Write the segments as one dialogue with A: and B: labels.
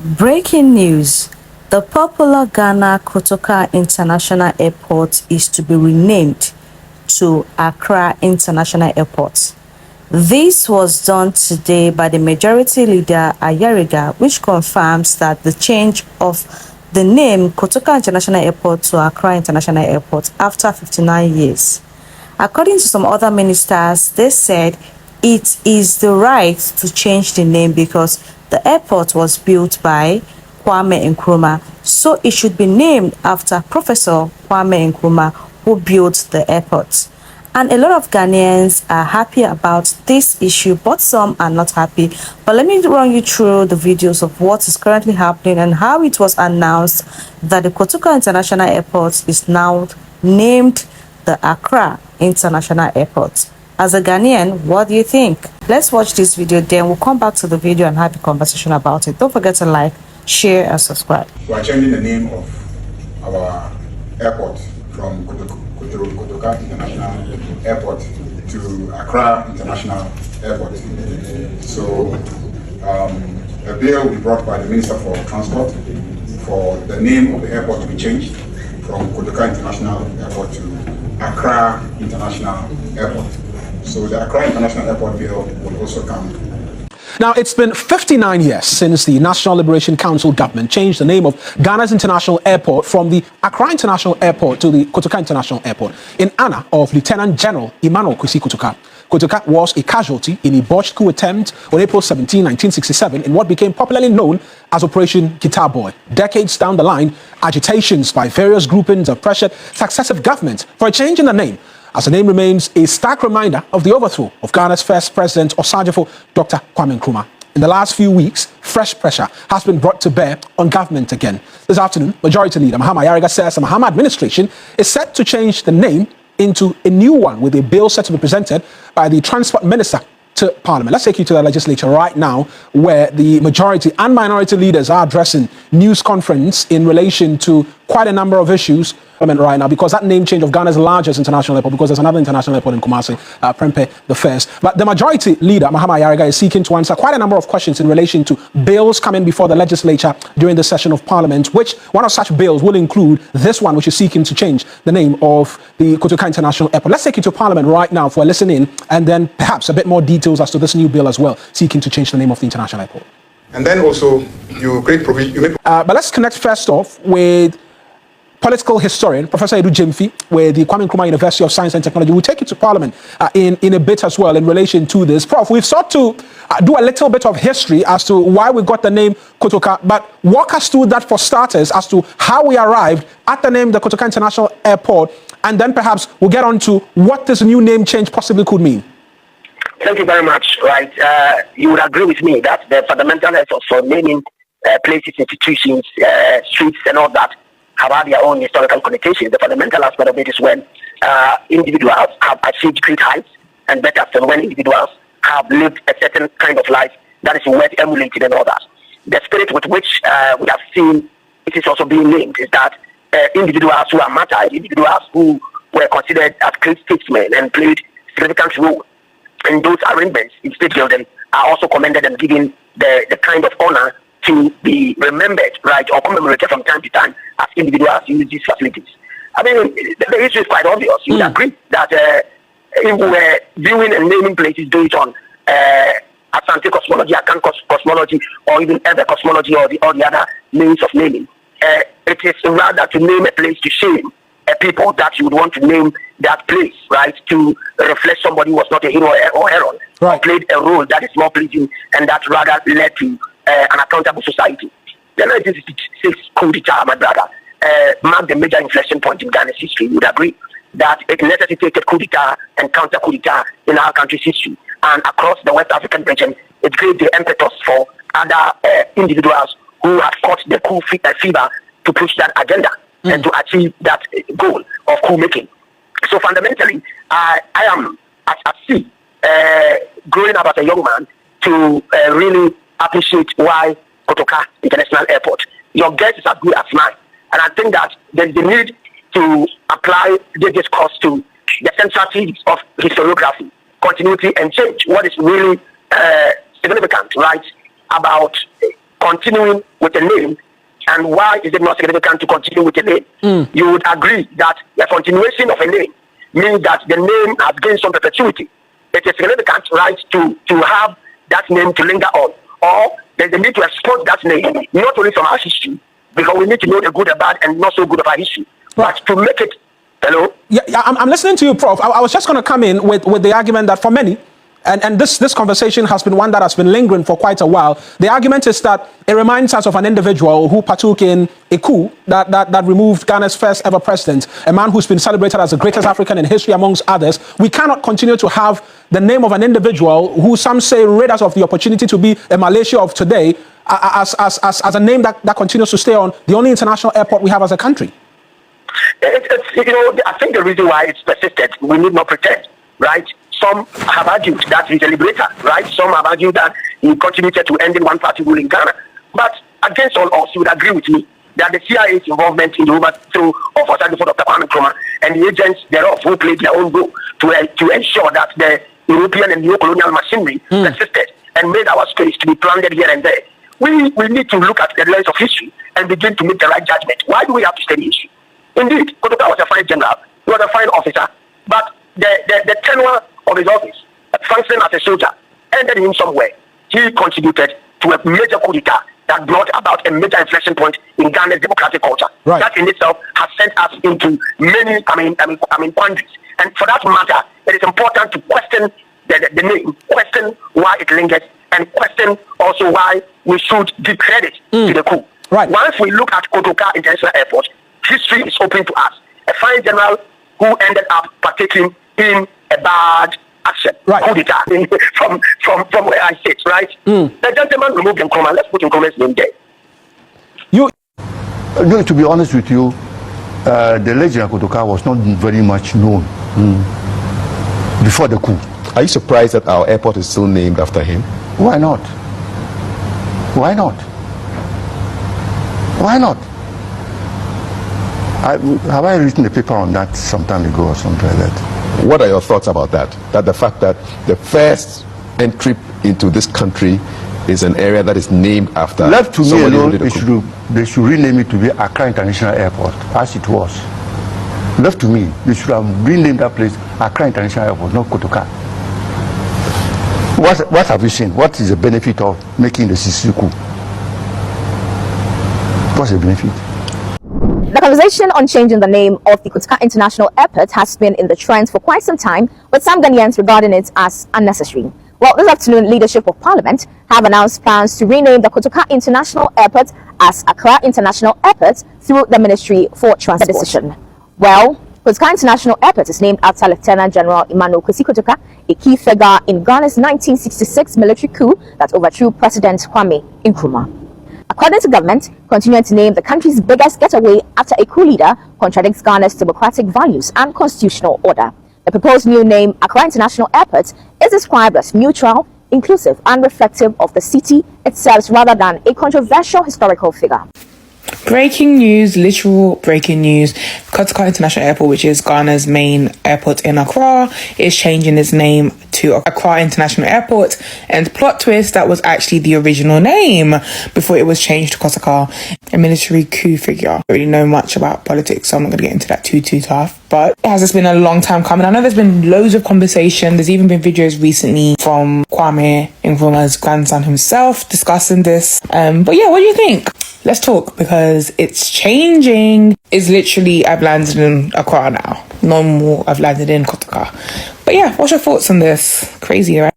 A: Breaking news. The popular Ghana Kotoka International Airport is to be renamed to Accra International Airport. This was done today by the Majority Leader Ayariga, which confirms that the change of the name Kotoka International Airport to Accra International Airport after 59 years. According to some other ministers, they said it is the right to change the name because the airport was built by Kwame Nkrumah, so it should be named after Professor Kwame Nkrumah, who built the airport. And a lot of Ghanaians are happy about this issue, but some are not happy. But let me run you through the videos of what is currently happening and how it was announced that the Kotoka International Airport is now named the Accra International Airport. As a Ghanaian, what do you think? Let's watch this video, then we'll come back to the video and have a conversation about it. Don't forget to like, share, and subscribe.
B: We are changing the name of our airport from Kotoka International Airport to Accra International Airport. So a bill will be brought by the Minister for Transport for the name of the airport to be changed from Kotoka International Airport to Accra International Airport. So the Accra International Airport bill will also come.
C: Now, it's been 59 years since the National Liberation Council government changed the name of Ghana's international airport from the Accra International Airport to the Kotoka International Airport in honor of Lieutenant General Emmanuel Kwesi Kotoka. Kotoka was a casualty in a botched coup attempt on April 17, 1967 in what became popularly known as Operation Guitar Boy. Decades down the line, agitations by various groupings have pressured successive governments for a change in the name, as the name remains a stark reminder of the overthrow of Ghana's first president, Osajifo Dr. Kwame Nkrumah. In the last few weeks, fresh pressure has been brought to bear on government again. This afternoon, Majority Leader Mahama Ayariga says the Mahama administration is set to change the name into a new one, with a bill set to be presented by the Transport Minister to Parliament. Let's take you to the legislature right now, where the majority and minority leaders are addressing news conference in relation to quite a number of issues right now, because that name change of Ghana's largest international airport, because there's another international airport in Kumasi, Prempeh the First. But the majority leader, Mahama Ayariga, is seeking to answer quite a number of questions in relation to bills coming before the legislature during the session of Parliament, which one of such bills will include this one, which is seeking to change the name of the Kotoka International Airport. Let's take you to Parliament right now for a listen in, and then perhaps a bit more details as to this new bill as well, seeking to change the name of the international airport.
B: And then also, you create provision.
C: But let's connect first off with political historian, Professor Edu Jemfi, with the Kwame Nkrumah University of Science and Technology. We'll take you to Parliament in a bit as well in relation to this. Prof, we've sought to do a little bit of history as to why we got the name Kotoka, but walk us through that for starters as to how we arrived at the name the Kotoka International Airport, and then perhaps we'll get on to what this new name change possibly could mean.
D: Thank you very much. Right, you would agree with me that the fundamental efforts for naming places, institutions, streets, and all that have had their own historical connotations. The fundamental aspect of it is when individuals have achieved great heights and better, and when individuals have lived a certain kind of life that is worth emulating and all that. The spirit with which we have seen it is also being named is that individuals who are martyred, individuals who were considered as great statesmen and played significant role in those arrangements in state building are also commended and given the kind of honor to be remembered, right, or commemorated from time to time as individuals use these facilities. I mean, the issue is quite obvious. You would agree that if we were viewing and naming places based on Asante cosmology, Akan cosmology, or even other cosmology, or the other means of naming, it is rather to name a place to shame a people that you would want to name that place, right, to reflect somebody who was not a hero or heroine, right, or played a role that is more pleasing and that rather led to an accountable society. The 1966 coup d'etat, my brother, marked a major inflection point in Ghana's history. You would agree that it necessitated coup d'etat and counter coup d'etat in our country's history. And across the West African region, it gave the impetus for other individuals who have caught the coup fever to push that agenda and to achieve that goal of coup making. So fundamentally, I am, as I see, growing up as a young man, to really appreciate why Kotoka International Airport. Your guess is as good as mine. And I think that there is a need to apply this discourse to the central themes of historiography, continuity and change. What is really significant, right, about continuing with a name, and why is it not significant to continue with a name? You would agree that the continuation of a name means that the name has gained some perpetuity. It is significant, right, to have that name to linger on, or there's a need to export that name, not only from our history, because we need to know the good, the bad, and not so good of our history, but to make it. Hello?
C: Yeah, I'm listening to you, Prof. I was just going to come in with the argument that for many, and this conversation has been one that has been lingering for quite a while. The argument is that it reminds us of an individual who partook in a coup that removed Ghana's first ever president, a man who's been celebrated as the greatest African in history amongst others. We cannot continue to have the name of an individual who some say rid us of the opportunity to be a Malaysia of today as a name that continues to stay on the only international airport we have as a country.
D: I think the reason why it's persisted, we need not pretend, right? Some have argued that he's a liberator, right? Some have argued that he contributed to ending one-party rule in Ghana. But against all odds, you would agree with me that the CIA's involvement in the overthrow of Dr. Kwame Nkrumah and the agents thereof who played their own role to ensure that the European and neo-colonial machinery persisted and made our space to be planted here and there. We need to look at the lens of history and begin to make the right judgment. Why do we have to study history? Indeed, Kotoka was a fine general, he was a fine officer, but the tenure of his office, functioning as a soldier, ended him somewhere. He contributed to a major coup d'etat that brought about a major inflection point in Ghana's democratic culture.
C: Right.
D: That in itself has sent us into many, quandaries. And for that matter, it is important to question the name, question why it lingers, and question also why we should give credit to the coup.
C: Right.
D: Once we look at Kotoka International Airport, history is open to us. A fine general who ended up partaking in a bad action.
C: Right.
D: Coup d'etat from where I sit, right? The gentleman removed Nkrumah. Let's put Nkrumah's name there.
E: No, to be honest with you, the legend of Kotoka was not very much known before the coup.
F: Are you surprised that our airport is still named after him?
E: Why not? Why not? Why not? Have I written a paper on that some time ago or something like that?
F: What are your thoughts about that? That the fact that the first entry into this country is an area that is named after
E: Left to me
F: somebody who
E: alone,
F: did a coup?
E: they should rename it to be Accra International Airport, as it was. Left to me, they should have renamed that place Accra International Airport, not Kotoka. What have you seen? What is the benefit of making the Sisi coup? What's the benefit?
G: The conversation on changing the name of the Kotoka International Airport has been in the trends for quite some time, with some Ghanaians regarding it as unnecessary. Well, this afternoon, leadership of Parliament have announced plans to rename the Kotoka International Airport as Accra International Airport through the Ministry for Transport. Well, Kotoka International Airport is named after Lieutenant General Emmanuel Kotoka, a key figure in Ghana's 1966 military coup that overthrew President Kwame Nkrumah. According to government, continuing to name the country's biggest getaway after a coup leader contradicts Ghana's democratic values and constitutional order. The proposed new name, Accra International Airport, is described as neutral, inclusive, and reflective of the city itself rather than a controversial historical figure.
H: Breaking news, literal breaking news. Kotoka International Airport, which is Ghana's main airport in Accra, is changing its name to Accra International Airport. And plot twist, that was actually the original name before it was changed to Kotoka, a military coup figure. I don't really know much about politics, so I'm not going to get into that too tough. But it has just been a long time coming. I know there's been loads of conversation. There's even been videos recently from Kwame Nkrumah's grandson himself discussing this. But yeah, what do you think? Let's talk, because it's changing. It's literally, I've landed in Accra now. No more, I've landed in Kotoka. But yeah, what's your thoughts on this? Crazy, right?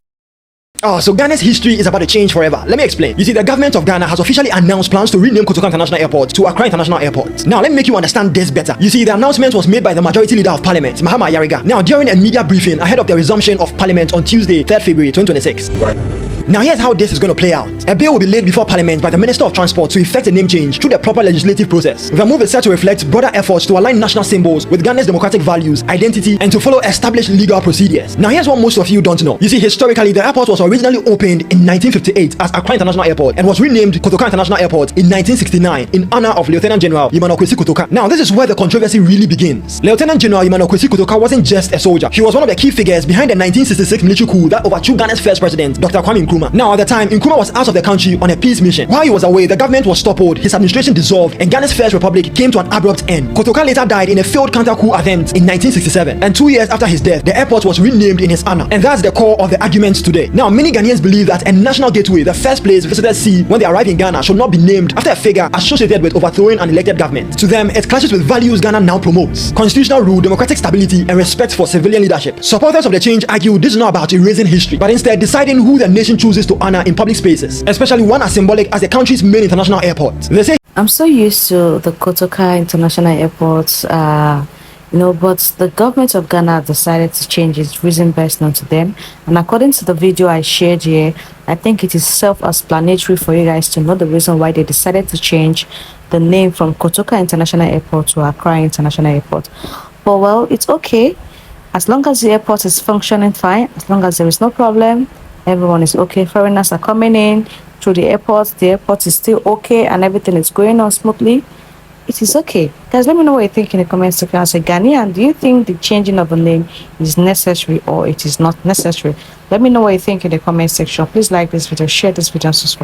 I: Oh, so Ghana's history is about to change forever. Let me explain. You see, the government of Ghana has officially announced plans to rename Kotoka International Airport to Accra International Airport. Now, let me make you understand this better. You see, the announcement was made by the Majority Leader of Parliament, Mahama Yariga. Now, during a media briefing ahead of the resumption of Parliament on Tuesday, 3rd February 2026. Now, here's how this is going to play out. A bill will be laid before Parliament by the Minister of Transport to effect a name change through the proper legislative process. The move is set to reflect broader efforts to align national symbols with Ghana's democratic values, identity, and to follow established legal procedures. Now, here's what most of you don't know. You see, historically, the airport was originally opened in 1958 as Accra International Airport and was renamed Kotoka International Airport in 1969 in honor of Lieutenant General Emmanuel Kotoka. Now, this is where the controversy really begins. Lieutenant General Emmanuel Kotoka wasn't just a soldier. He was one of the key figures behind the 1966 military coup that overthrew Ghana's first president, Dr. Kwame Nkrumah. Nkrumah. Now, at the time, Nkrumah was out of the country on a peace mission. While he was away, the government was toppled, his administration dissolved, and Ghana's first republic came to an abrupt end. Kotoka later died in a failed counter-coup attempt in 1967, and 2 years after his death, the airport was renamed in his honor. And that's the core of the argument today. Now, many Ghanaians believe that a national gateway, the first place visitors see when they arrive in Ghana, should not be named after a figure associated with overthrowing an elected government. To them, it clashes with values Ghana now promotes: constitutional rule, democratic stability, and respect for civilian leadership. Supporters of the change argue this is not about erasing history, but instead deciding who the nation chooses to honor in public spaces, especially one as symbolic as the country's main international airport. They say,
A: I'm so used to the Kotoka International Airport, but the government of Ghana decided to change its reason best known to them. And according to the video I shared here, I think it is self-explanatory for you guys to know the reason why they decided to change the name from Kotoka International Airport to Accra International Airport. But well, it's okay. As long as the airport is functioning fine, as long as there is no problem, everyone is okay. Foreigners are coming in through the airport is still okay, and everything is going on smoothly. It is okay. Guys, let me know what you think in the comments section. As a Ghanaian, do you think the changing of the name is necessary or it is not necessary? Let me know what you think in the comment section. Please like this video, share this video, and subscribe.